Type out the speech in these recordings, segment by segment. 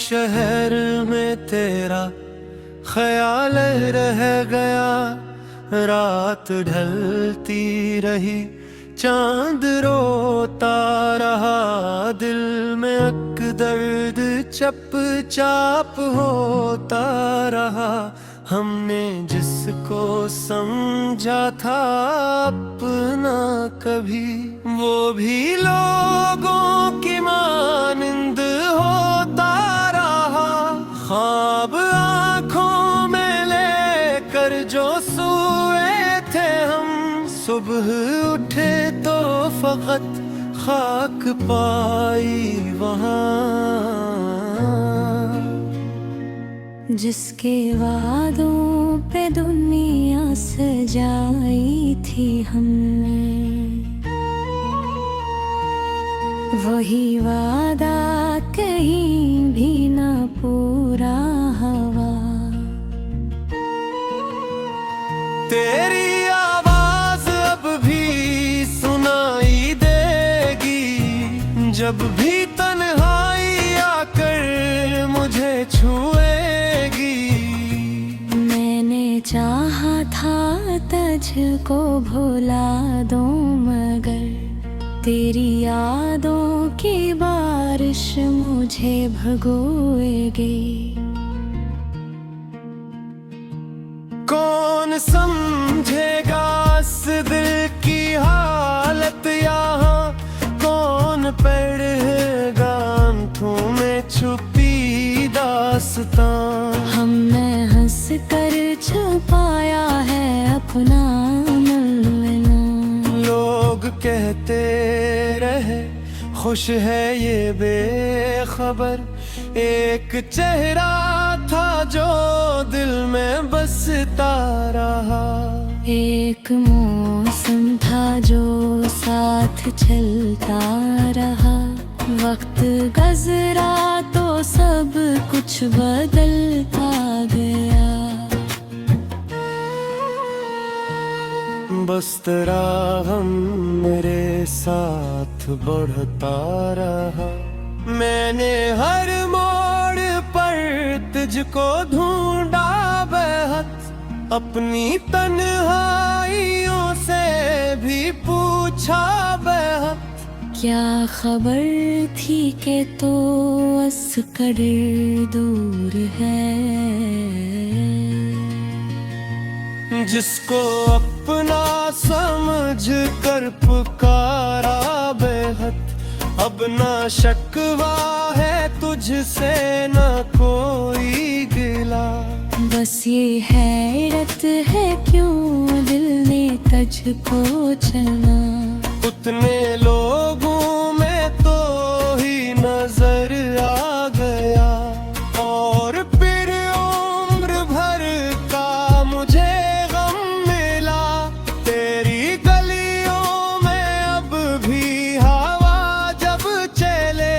शहर में तेरा ख्याल रह गया। रात ढलती रही, चांद रोता रहा, दिल में अक दर्द चप चाप होता रहा। हमने जिसको समझा था अपना कभी, वो भी लोगों की मानिंद होता रहा। ख्वाब आँखों में लेकर जो सोए थे हम, सुबह उठे तो फकत खाक पाई वहाँ। जिसके वादों पे दुनिया सजाई थी हमने, वही वादा कहीं भी ना पूरा हुआ। तेरी आवाज अब भी सुनाई देगी, जब भी तन्हाई आकर मुझे छुएगी। मैंने चाहा था तुझको भुला दूं, मगर तेरी यादों की बारिश मुझे भगोएगी। कौन समझेगा इस दिल की हालत यहाँ, कौन पढ़ेगा आंखों में छुपी दास्तां। हमने हंस कर छुपाया है अपना मिलना। लोग कहते रहे खुश है ये बेखबर, एक चेहरा था जो दिल में बसता रहा। एक मौसम था जो साथ चलता रहा। वक्त गुजरा तो सब कुछ बदलता गया। बस तेरा हम मेरे साथ बढ़ता रहा। मैंने हर मोड़ पर तुझको ढूंढा बेहद, अपनी तन्हाइयों से भी पूछा बेहद। क्या खबर थी कि तो अस्कर दूर है, जिसको अपना समझ कर पुकारा बेहद। अब ना शिकवा है तुझसे ना कोई गिला, बस ये हैरत है क्यों दिल ने तुझको चुना। उतने लोगों में तो ही नजर आ गया, और फिर उम्र भर का मुझे गम मिला। तेरी गलियों में अब भी हवा जब चले,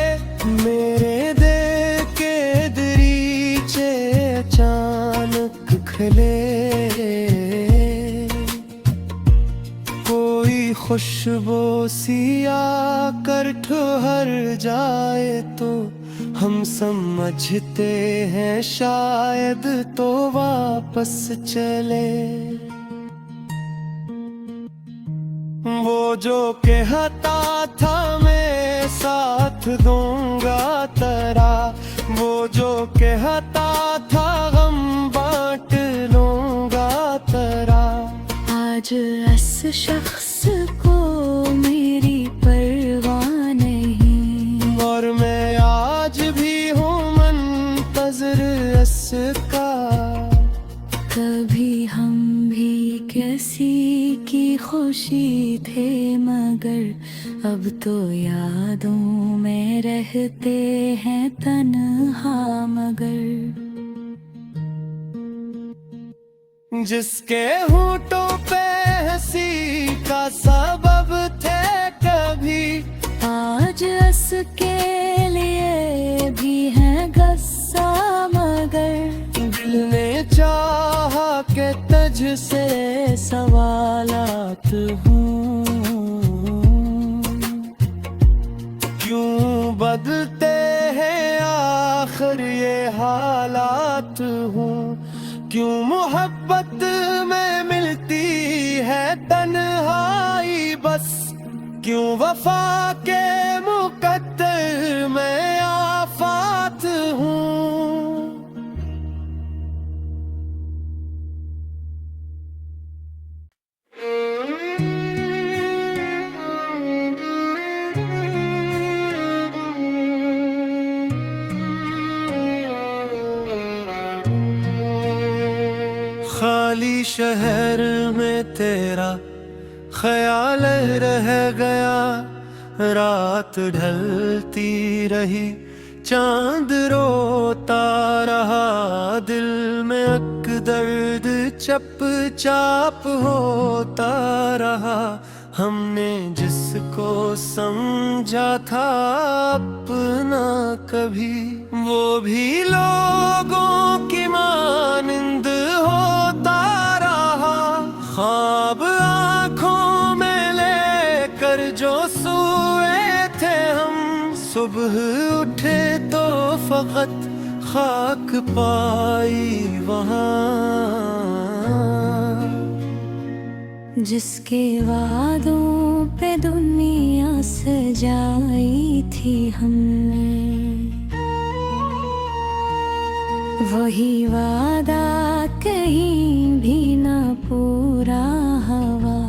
मेरे दिल के दरीचे अचानक खिले। खुशबू सी आकर ठहर जाए तो हम समझते हैं शायद तो वापस चले। वो जो कहता था मैं साथ दूंगा तेरा, वो जो कहता था गम बांट लूंगा तेरा, आज इस शख्स को मेरी परवाह नहीं। और मैं आज भी हूँ मुंतज़िर इसका। कभी हम भी किसी की खुशी थे, मगर अब तो यादों में रहते हैं तन्हा मगर। जिसके होठों पे हंसी का सबब थे कभी, आज उसके लिए भी है गुस्सा मगर। दिल ने चाहा कि तुझसे सवालात हूँ, क्यों बदलते हैं आखिर ख्यालात हूँ। क्यों मोहब्बत में मिलती है तन्हाई बस, क्यों वफा के मुकद्दर में आफात हूँ। खाली शहर में तेरा ख्याल रह गया, रात ढलती रही चांद रोता रहा, दिल में अक दर्द चप चाप होता रहा। हमने जिसको समझा था अपना कभी, वो भी लोगों की मानिंद होता रहा। ख्वाब आँखों में लेकर जो सोए थे हम, सुबह उठे तो फकत खाक पाई वहाँ। जिसके वादों पे दुनिया सजाई थी हमने, वही वादा कहीं भी ना पूरा हुआ।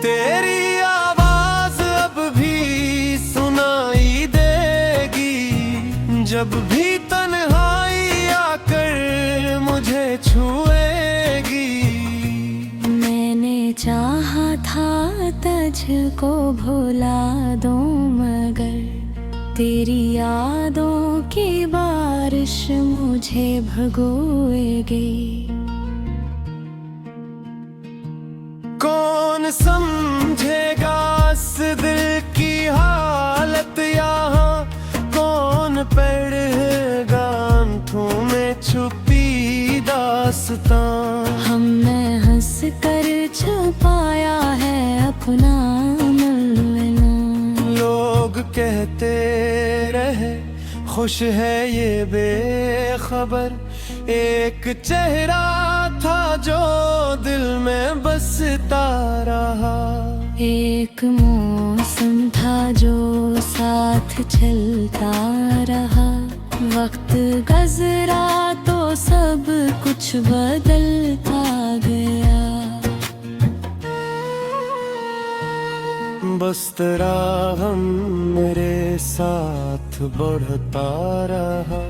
तेरी आवाज अब भी सुनाई देगी, जब भी तन्हाई आकर मुझे छुएगी। मैंने चाहा था तुझको भुला दूं, मगर तेरी यादों की बारिश मुझे भगोएगी। कौन समझेगा इस दिल की हालत यहाँ, कौन पढ़ेगा आंखों में छुपी दास्तां। हमने हंस कर छुपाया है अपना मिलना। लोग कहते रहे खुश है ये बेखबर, एक चेहरा था जो दिल में बसता रहा। एक मौसम था जो साथ चलता रहा, वक्त गुजरा तो सब कुछ बदलता गया। बस तेरा हम मेरे साथ बढ़ता रहा।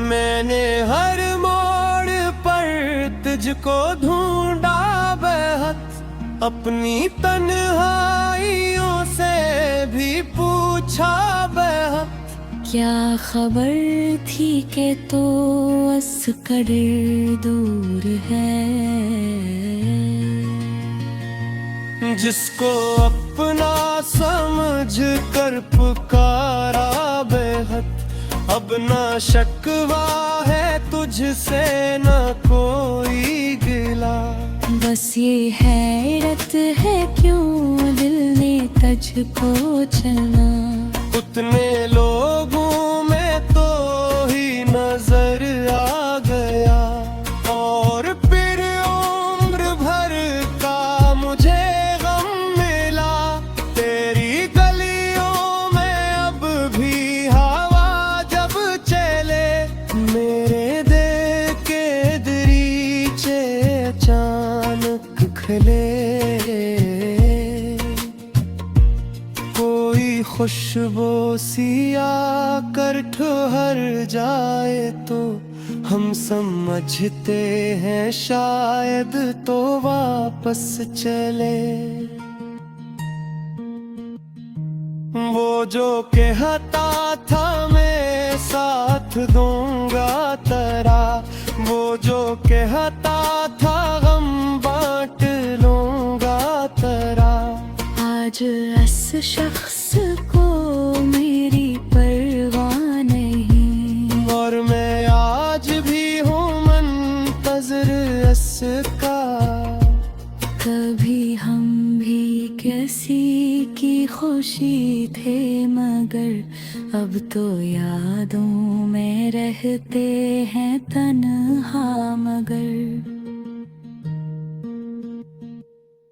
मैंने हर मोड़ पर तुझको ढूंढा बेहद, अपनी तन्हाइयों से भी पूछा बेहद। क्या खबर थी कि तो अस्कर दूर है, जिसको अपना समझ कर पुकारा बेहद। अब ना शिकवा है तुझसे न कोई गिला, बस ये हैरत है क्यों दिल ने तुझको चुना। उतने लोगों में तो ही नजर आ गया, और फिर उम्र भर का मुझे गम मिला। तेरी गलियों में अब भी हवा जब चले, मेरे दिल के दरीचे अचानक खिले। कोई खुशबू सी आकर ठहर जाए तो हम समझते हैं शायद तो वापस चले। वो जो कहता था मैं साथ दूंगा तेरा, वो जो कहता था गम बांट लूंगा तेरा, आज इस शख्स को मेरी परवाह नहीं। और मैं आज भी हूँ मुंतज़िर इसका। कभी हम भी किसी की खुशी थे, मगर अब तो यादों में रहते हैं तन्हा मगर।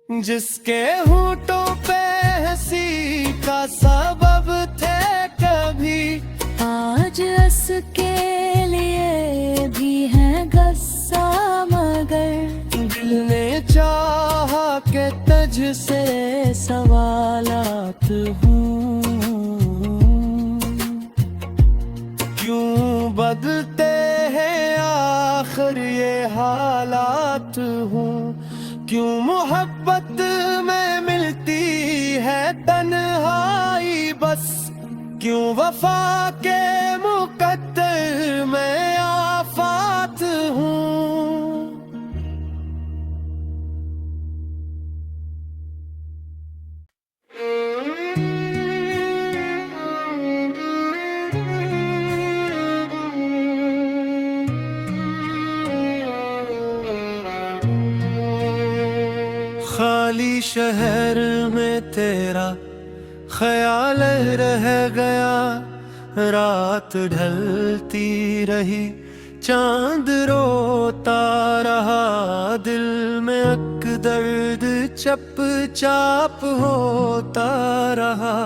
जिसके होठों पे हंसी का सबब थे कभी, आज हंस के लिए भी है गस्सा मगर। दिल ने चाहा के तुझ से सवालात हूँ, क्यों बदलते हैं आखिर ये हालात हूँ, क्यों मोहब्बत में मिलती है तन्हाई बस, क्यों वफा के मुकद्दर में आफात हूँ। खाली शहर में तेरा ख्याल रह गया, रात ढलती रही चांद रोता रहा, दिल में अक दर्द चप चाप होता रहा।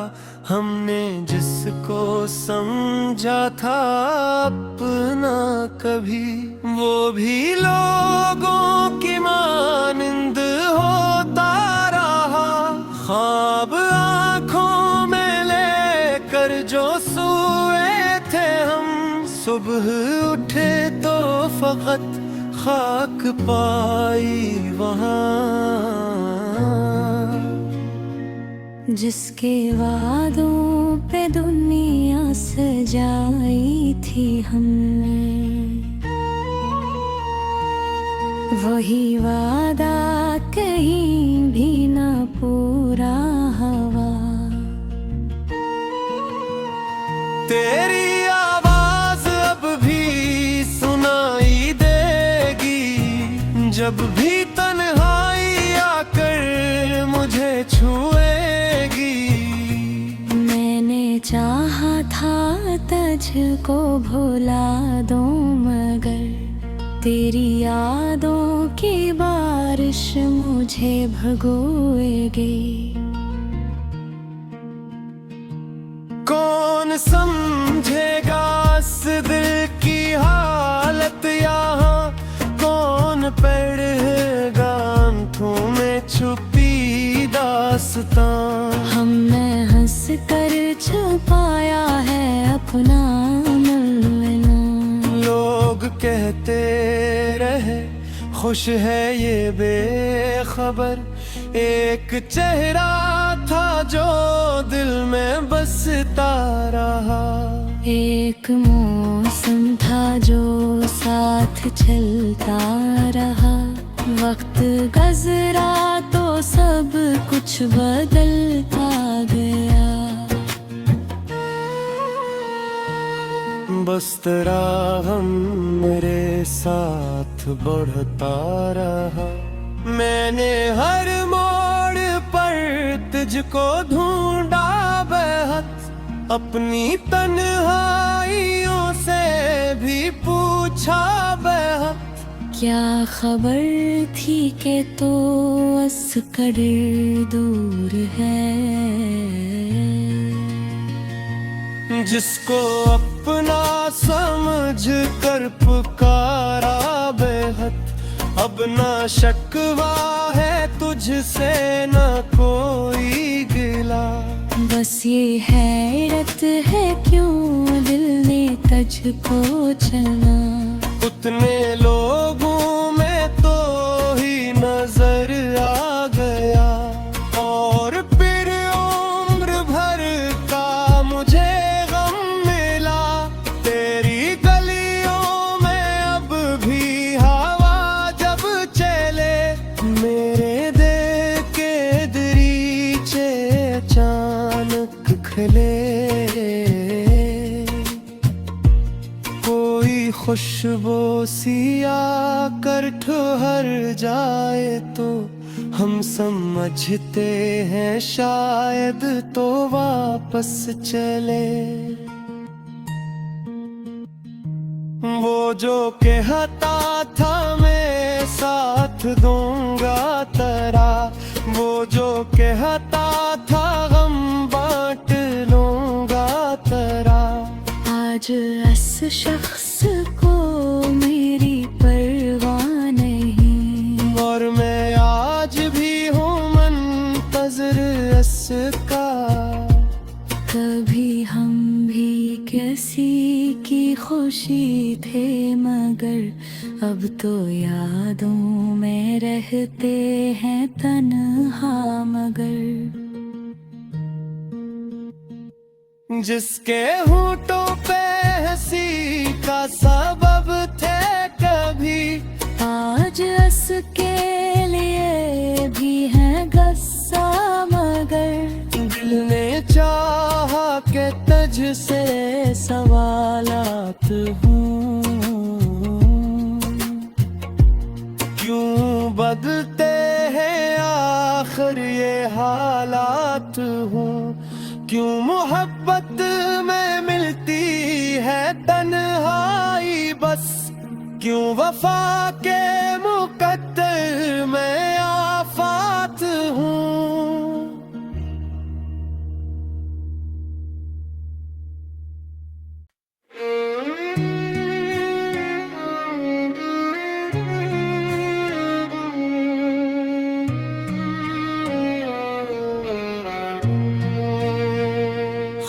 हमने जिसको समझा था अपना कभी, वो भी लोगों की मानिंद होता रहा। ख्वाब आँखों में लेकर जो सोए थे हम, सुबह उठे तो फकत खाक पाई वहाँ। जिसके वादों पे दुनिया सजाई थी हमने, वही वादा कहीं भी ना पूरा हुआ। तेरी आवाज अब भी सुनाई देगी, जब भी तन्हाई आकर मुझे छुएगी। मैंने चाहा था तुझको भुला दूं मगर, तेरी यादों की बारिश मुझे भगोएगी। कौन समझेगा इस दिल की हालत यहाँ, कौन पढ़ेगा आँखों में छुपी दास्तां। हमने हंस कर छुपाया है अपना मिलना। लोग कहते रहे खुश है ये बेखबर, एक चेहरा था जो दिल में बसता रहा। एक मौसम था जो साथ चलता रहा, वक्त गुजरा तो सब कुछ बदलता गया। बस तेरा हम मेरे साथ बढ़ता रहा। मैंने हर मोड़ पर तुझको ढूंढा बेहद, अपनी तन्हाइयों से भी पूछा बेहद। क्या खबर थी कि तो अस्कर दूर है, जिसको अपना समझ कर पुकारा बेहद। अब ना शिकवा है तुझसे ना कोई गिला, बस ये हैरत है क्यों दिल ने तुझको चुना। उतने लोगों में तो ही नजर आ गया, और फिर उम्र भर का मुझे गम मिला। तेरी गलियों में अब भी हवा जब चले, मेरे दिल के दरीचे अचानक खिले। कोई खुशबू सी आकर ठहर जाए तो हम समझते हैं शायद तो वापस चले। वो जो कहता था मैं साथ दूंगा तेरा, वो जो कहता था गम बांट लूंगा तेरा। आज इस शख्स को मेरी परवाह नहीं, और मैं आज भी हूँ मुंतज़िर इसका। कभी हम भी किसी की खुशी थे मगर अब तो यादों में रहते हैं तन्हा मगर। जिसके होठों पे हंसी का सबब थे कभी, आज उसके लिए भी है गुस्सा मगर। दिल ने चाहा के तुझसे सवालात हूँ, क्यों बदलते हैं आखिर ये हालात हूँ। क्यों मोहब्बत में मिलती है तन्हाई बस, क्यों वफा के मुकद्दर में आफात हूँ।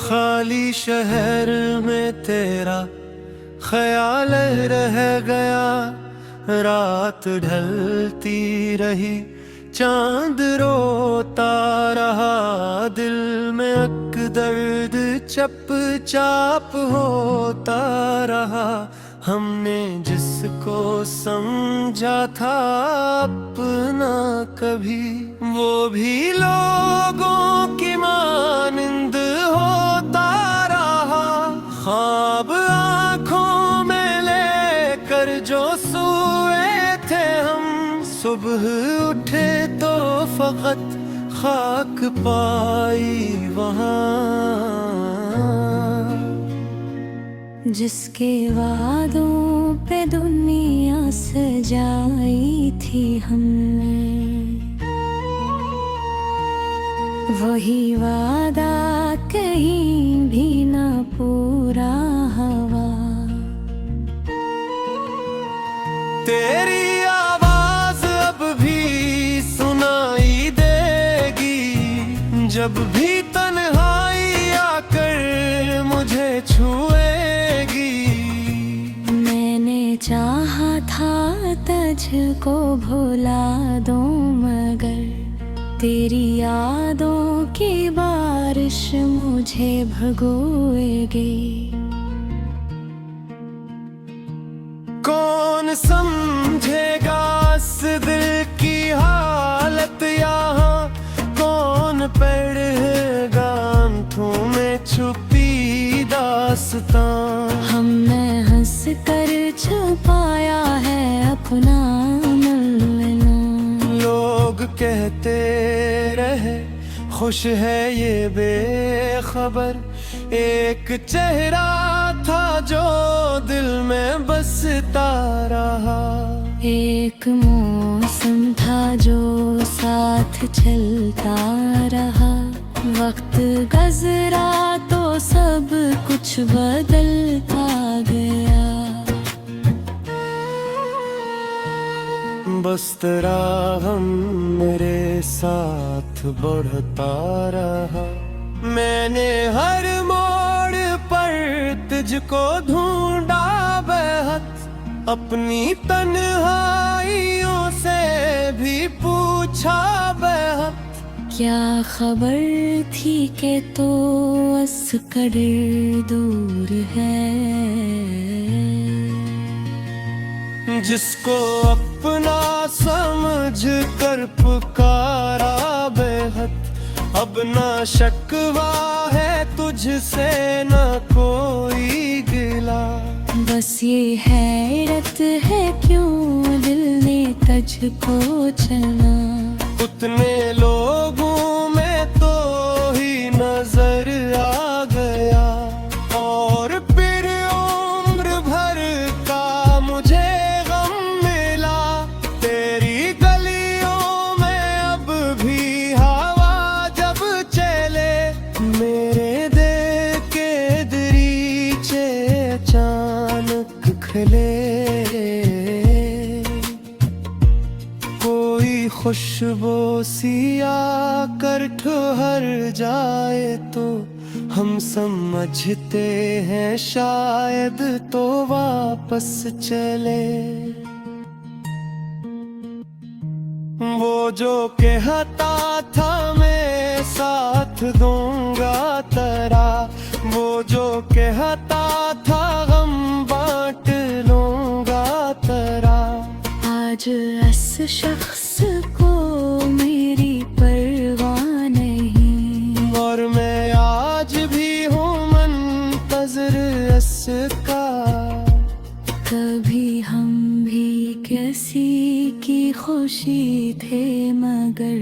खाली शहर में तेरा ख्याल रह गया, रात ढलती रही चांद रोता रहा, दिल में अक दर्द चप चाप होता रहा। हमने जिसको समझा था अपना कभी, वो भी लोगों की मानिंद होता रहा। ख्वाब आँखों में लेकर जो सोए थे हम, सुबह उठे तो फकत खाक पाई वहाँ। जिसके वादों पे दुनिया सजाई थी हमने, वही वादा कहीं भी ना पूरा हुआ। तेरी आवाज अब भी सुनाई देगी, जब भी तन्हाई आकर मुझे छुएगी। मैंने चाहा था तुझको भुला दूं मगर तेरी यादों की बारिश मुझे भगोएगी। कौन समझेगा इस दिल की हालत यहाँ, कौन पढ़ेगा आंखों में छुपी दास्तां। हमने हंस कर छुपाया है अपना मिलना, लोग कहते रहे खुश है ये बेखबर। एक चेहरा था जो दिल में बसता रहा, एक मौसम था जो साथ चलता रहा। वक्त गुजरा तो सब कुछ बदलता गया, बस तेरा हम मेरे साथ बढ़ता रहा। मैंने हर मोड़ पर तुझको ढूंढा बेहद, अपनी तन्हाइयों से भी पूछा बेहद। क्या खबर थी कि तो अस्कर दूर है, जिसको अपना समझ कर पुकारा बेहद। अब ना शिकवा है तुझसे ना कोई गिला, बस ये हैरत है क्यों दिल ने तुझको चुना। उतने लोगों में तो ही नजर आ गया, और फिर उम्र भर निकले, कोई खुशबू सी आकर ठहर जाए तो हम समझते हैं शायद तो वापस चले। वो जो कहता था मैं साथ दूंगा तेरा, वो जो कहता था गम बांट लूंगा तेरा, आज इस शख्स को मेरी परवाह नहीं, और मैं आज भी हूँ मुंतज़िर इसका। कभी हम भी किसी की खुशी थे मगर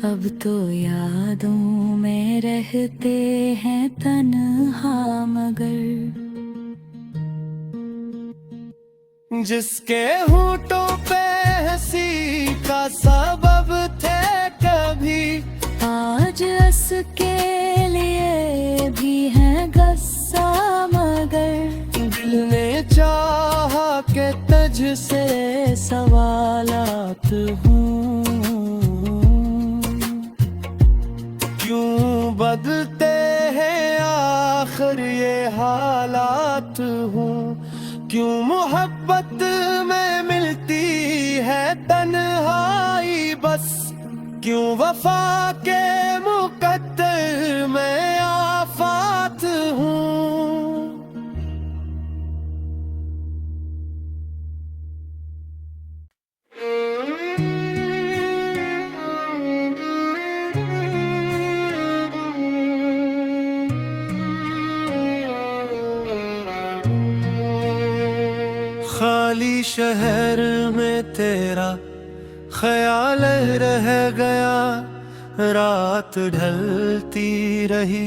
अब तो यादों में रहते हैं तन्हा मगर। जिसके होठों पे हंसी का सबब थे कभी, आज उसके लिए भी है गुस्सा मगर। दिल ने चाहा कि तुझसे सवालात हूँ, क्यों बदलते हैं आखिर ये हालात हूँ, क्यों मोहब्बत में मिलती है तन्हाई बस, क्यों वफा के मुकद्दर में आफात हूँ। खाली शहर में तेरा ख्याल रह गया, रात ढलती रही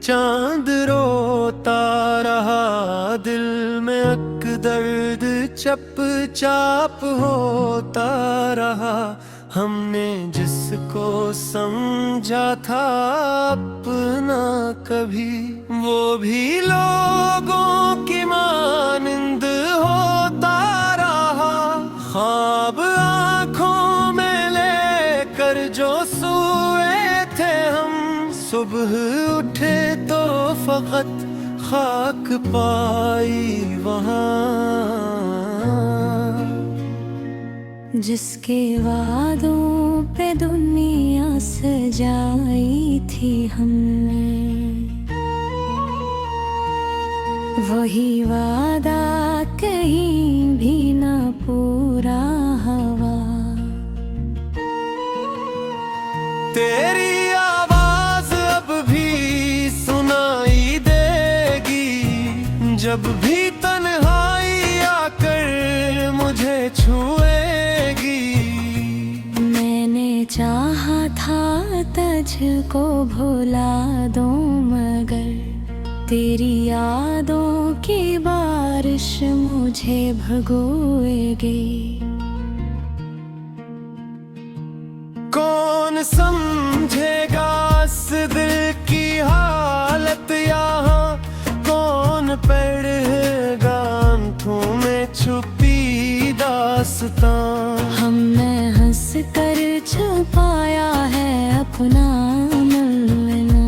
चांद रोता रहा, दिल में अक दर्द चप चाप होता रहा। हमने जिसको समझा था अपना कभी, वो भी लोगों की मानिंद होता रहा। ख्वाब आँखों में लेकर जो सोए थे हम, सुबह उठे तो फकत खाक पाई वहाँ। जिसके वादों पे दुनिया सजाई थी हमने, वही वादा कहीं भी ना पूरा हुआ। तेरी आवाज अब भी सुनाई देगी, जब भी तन्हाई आकर मुझे छुएगी। मैंने चाहा था तुझको भुला दूं मगर तेरी यादों की बारिश मुझे भगोएगी। कौन समझेगा इस दिल की हालत यहाँ, कौन पढ़ेगा आंखों में छुपी दास्तां। हमने हंस कर छुपाया है अपना मिलना,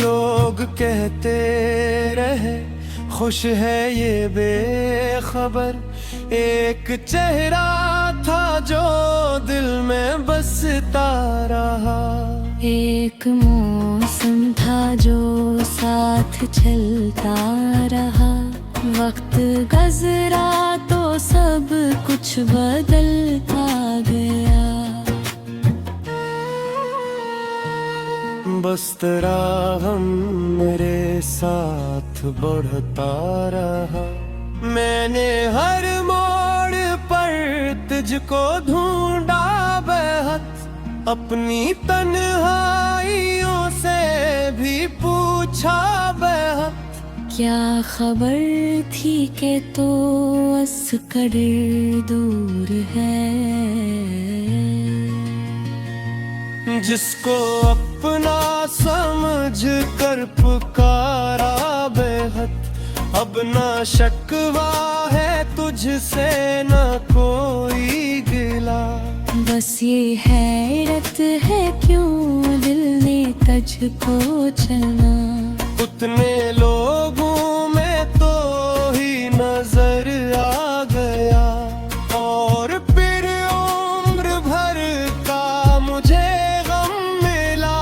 लोग कहते रहे खुश है ये बेखबर, एक चेहरा था जो दिल में बसता रहा। एक मौसम था जो साथ चलता रहा, वक्त गुजरा तो सब कुछ बदलता गया। बस तेरा गम मेरे साथ बढ़ता रहा, मैंने हर मोड़ पर तुझको ढूंढा बेहद, अपनी तन्हाइयों से भी पूछा बेहद। क्या खबर थी कि तो अस्कर दूर है, जिसको अपना समझ कर पुकारा बेहद, अब ना शकवा है मुझसे न कोई गिला। बस ये हैरत है क्यों दिल ने तुझको चुना। उतने लोगों में तो ही नजर आ गया, और फिर उम्र भर का मुझे गम मिला।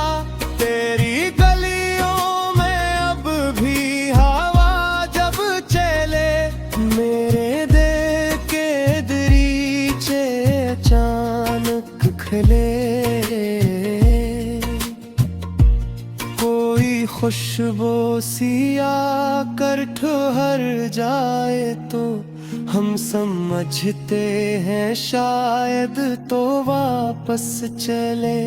तेरी गलियों में अब भी हवा जब चले, मेरे दिल के दरीचे अचानक खिले। कोई खुशबू सी आकर ठहर जाए तो हम समझते हैं शायद तो वापस चले।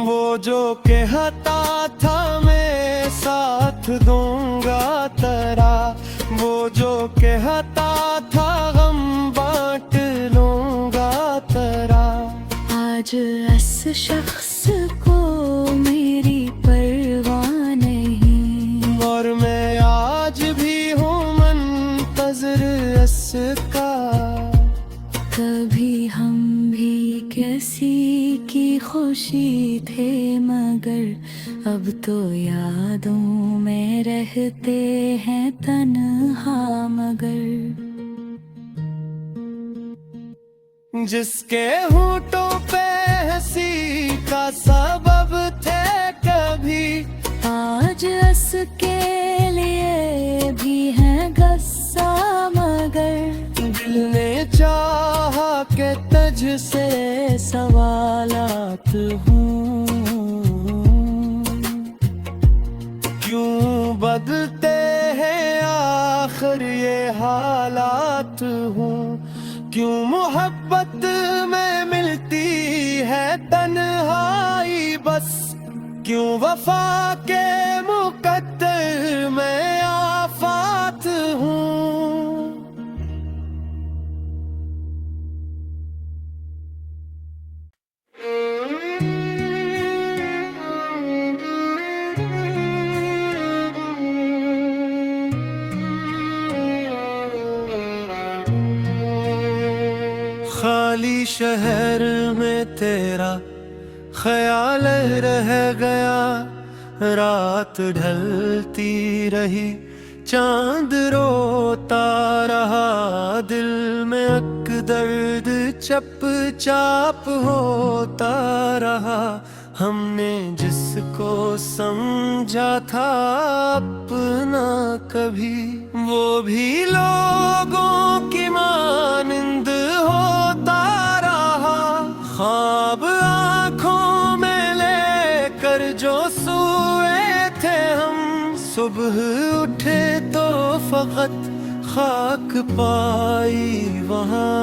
वो जो कहता था मैं साथ दूंगा तेरा, वो जो कहता था गम बांट लूंगा तेरा, आज इस शख्स को मेरी परवाह नहीं। और मैं आज भी हूँ मुंतज़िर इसका। कभी हम भी किसी की खुशी थे मगर अब तो यादों में रहते हैं तन्हा मगर। जिसके होठों पे हंसी का सबब थे कभी, आज उसके लिए भी है गुस्सा मगर। दिल ने चाहा कि तुझसे सवालात हूँ, क्यों बदलते हैं आखिर ये हालात हूँ। क्यों मोहब्बत में मिलती है तन्हाई बस, क्यों वफा के मुकद्दर में आफात हूँ। खाली शहर में तेरा ख्याल रह गया, रात ढलती रही चांद रोता रहा। दिल में अक दर्द चप चाप होता रहा। हमने जिसको समझा था अपना कभी, वो भी लोगों की मानिंद होता रहा। ख्वाब आँखों में लेकर जो सोए थे हम, सुबह उठे तो फकत खाक पाई वहाँ।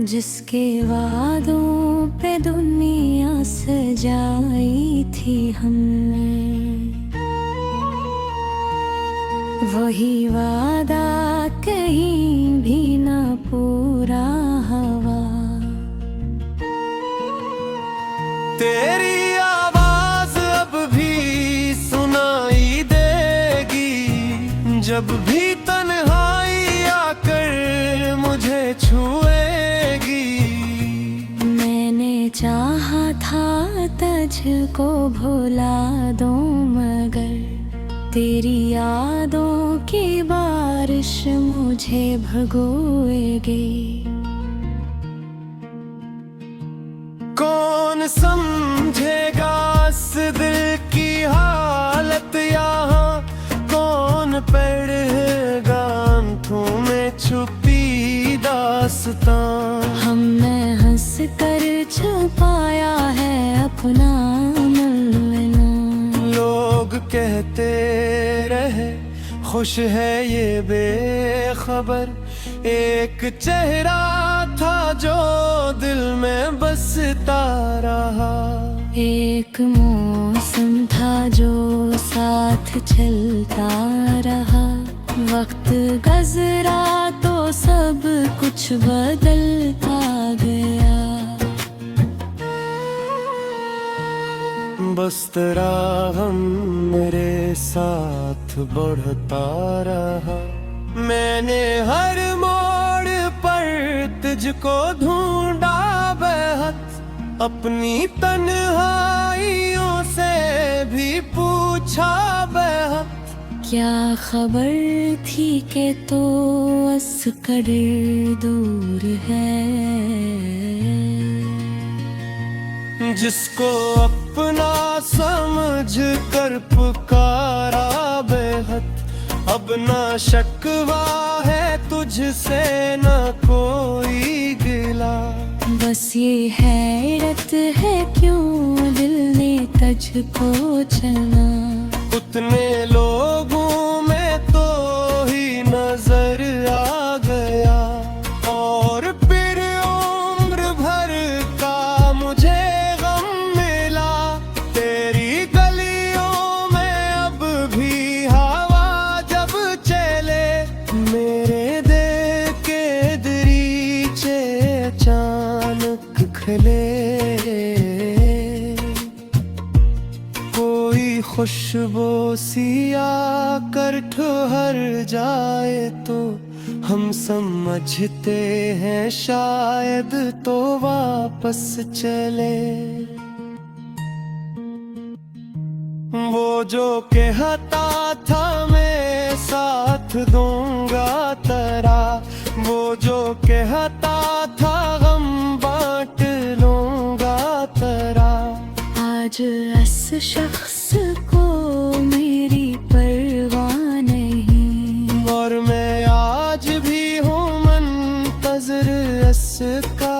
जिसके वादों पे दुनिया सजाई थी हमने, वही वादा कहीं भी ना पूरा हुआ। तेरी आवाज अब भी सुनाई देगी, जब भी तन्हाई आकर मुझे छुएगी। मैंने चाहा था तुझको भुला दूं मगर तेरी यादों की बारिश मुझे भगोएगी। कौन समझेगा इस दिल की हालत यहाँ, कौन पढ़ेगा आंखों में छुपी दास्तां। हमने हंस कर छुपाया है अपना मिलना। लोग कहते रहे खुश है ये बेखबर, एक चेहरा था जो दिल में बसता रहा। एक मौसम था जो साथ चलता रहा। वक्त गुजरा तो सब कुछ बदलता गया। बस तेरा हम मेरे साथ बढ़ता रहा। मैंने हर मोड़ पर तुझको ढूंढा बेहद, अपनी तन्हाइयों से भी पूछा बेहद। क्या खबर थी कि तो अस्कर दूर है, जिसको अपना समझ कर पुकारा बेहद। अब ना शिकवा है तुझसे न कोई गिला, बस ये हैरत है क्यों दिल ने तुझको चुना। उतने लोगों में तो ही नजर आ गया, और फिर उम्र भर का मुझे गम मिला। तेरी गलियों में अब भी हवा जब चले, मेरे दिल के दरीचे अचानक खिले। कोई खुशबू सी आकर ठहर जाए तो हम समझते हैं शायद तो वापस चले। वो जो कहता था मैं साथ दूंगा तेरा, वो जो कहता था गम बांट लूंगा तेरा, आज इस शख्स को मेरी परवाह नहीं। और मैं आज भी हूँ मुंतज़िर इसका।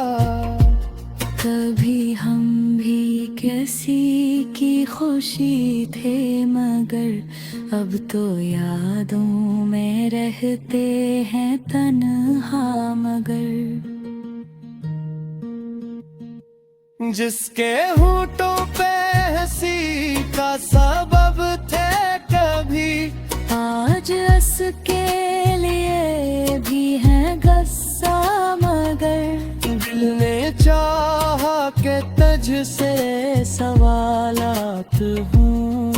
कभी हम भी किसी की खुशी थे मगर अब तो यादों में रहते हैं तन्हा मगर। जिसके होठों पे हंसी का सबब थे कभी, आज उसके लिए भी है गुस्सा मगर। दिल ने चाहा कि तुझसे सवालात हूँ,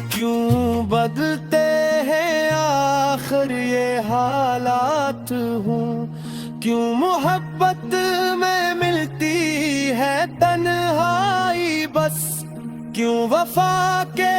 क्यों बदलते हैं आखिर ये हालात हूँ। क्यों मोहब्बत में मिलती है तन्हाई बस, क्यों वफा के